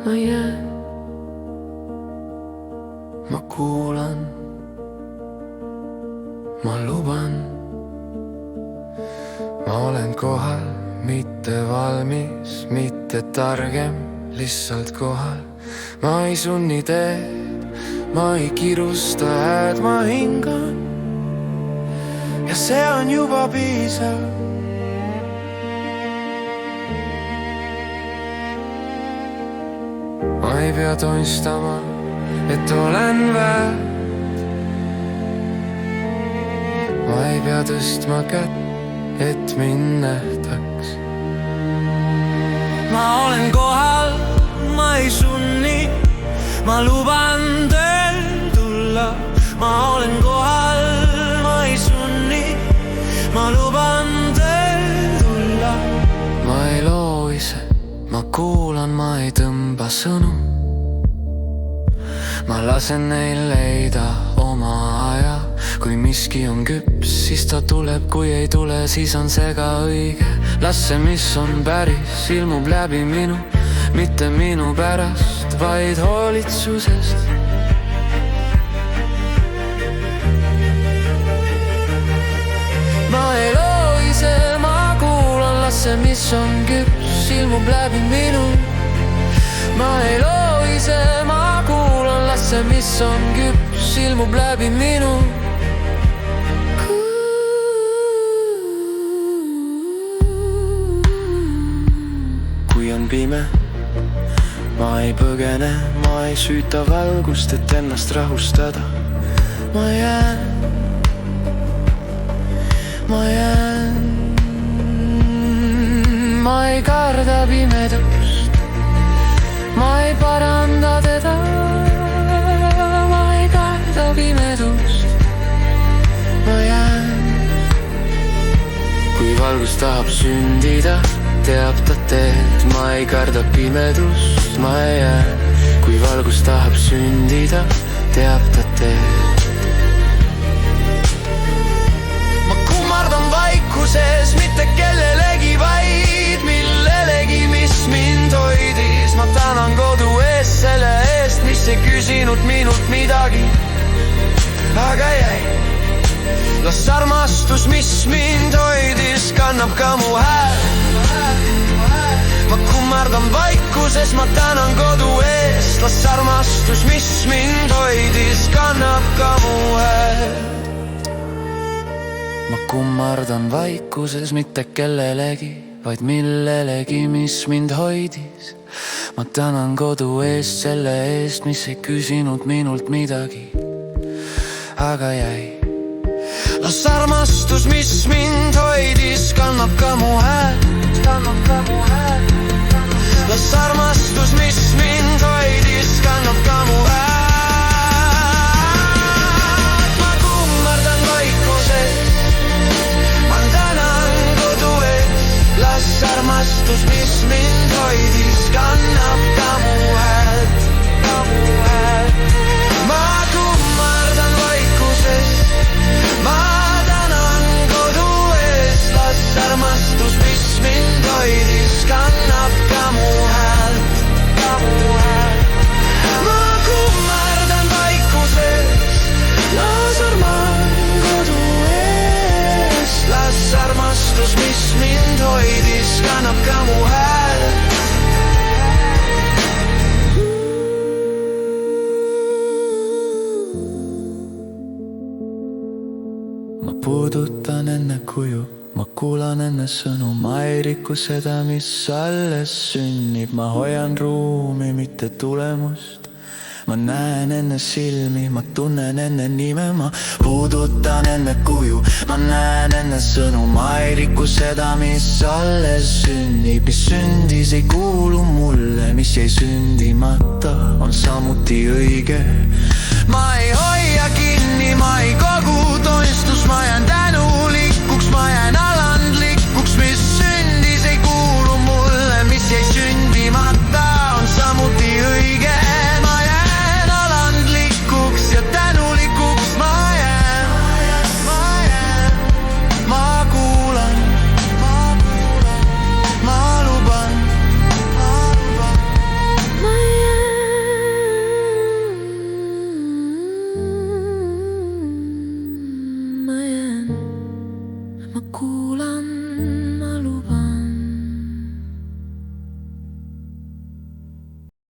ma jään, ma kuulan, ma luban. Ma olen kohal, mitte valmis, mitte targem, lihtsalt kohal. Ma ei sunni teed, ma ei kirusta hääd, ma hingan ja see on juba piisav. Ma ei pea toistama, et olen väärt. Ma ei pea tõstma kätt, et mind nähtaks. Ma olen kohal, ma ei sunni, ma luban tööl tulla. Ma olen kohal, ma ei sunni, ma luban tööl tulla. Ma ei loo ise, ma kuulan, ma ei tõmba sõnu. Ma lasen neil leida oma aja. Kui miski on küps, siis ta tuleb, kui ei tule, siis on see ka õige. Las see, mis on päris, ilmub läbi minu, mitte minu pärast, vaid hoolitsusest. Ma ei loo ise, ma kuulan, las see, mis on küps, ilmub läbi minu. Ma ei loo ise, ma kuulan, las see, mis on küps, ilmub läbi minu. Kui on pime, ma ei põgene, ma ei süüta valgust, et ennast rahustada. Ma jään, ma jään, ma ei karda pimedust, ma ei paranda teda, ma ei karda pimedust, ma jään. Kui valgus tahab sündida, teab ta teed, ma ei karda pimedust, ma jään. Kui valgus tahab sündida, teab ta teed. Ma kummardan vaikuses, mitte kellelegi, vaid millelegi, mis mind hoidis. Ma tänan kodu eest selle eest, mis ei küsinud minult midagi, aga jäi. Las armastus, mis mind hoidis, kannab ka mu hääl. Ma kummardan vaikuses, ma tänan kodu eest. Las armastus, mis mind hoidis, kannab ka mu hääl. Ma kummardan vaikuses, mitte kellelegi, vaid millelegi, mis mind hoidis. Ma tänan kodu eest selle eest, mis ei küsinud minult midagi, aga jäi. Las armastus, mis mind hoidis, kannab ka mu hääl. Las armastus, mis mind hoidis, kannab ka mu hääl. Ma kummardan vaikuses, ma tänan kodu eest. Las armastus, mis mind hoidis, kannab ka mu hääl. Ma kummardan vaikuses, ma tänan kodu eest. Las armastus, mis mind hoidis, kannab ka mu hääl. Ma kummardan vaikuses, las arman kodu eest. Las armastus, mis mind hoidis, kannab ka mu hääl. Ma puudutan enne kuju, ma kuulan enne sõnu, ma ei riku seda, mis alles sünnib. Ma hoian ruumi, mitte tulemust. Ma näen enne silmi, ma tunnen enne nime. Ma puudutan enne kuju, ma näen enne sõnu. Ma ei riku seda, mis alles sünnib. Mis sündis ei kuulu mulle, mis jäi sündimata on samuti õige. Ma ei hoia kinni, ma ei kogu toistus. Ma jään tänulikuks, ma jään alandlikuks. Mis sündis ei kuulu mulle, mis jäi sündimata on samuti õige. Ma jään alandlikuks ja tänulikuks. Ma jään, ma kuulan, ma luban, ma kuulan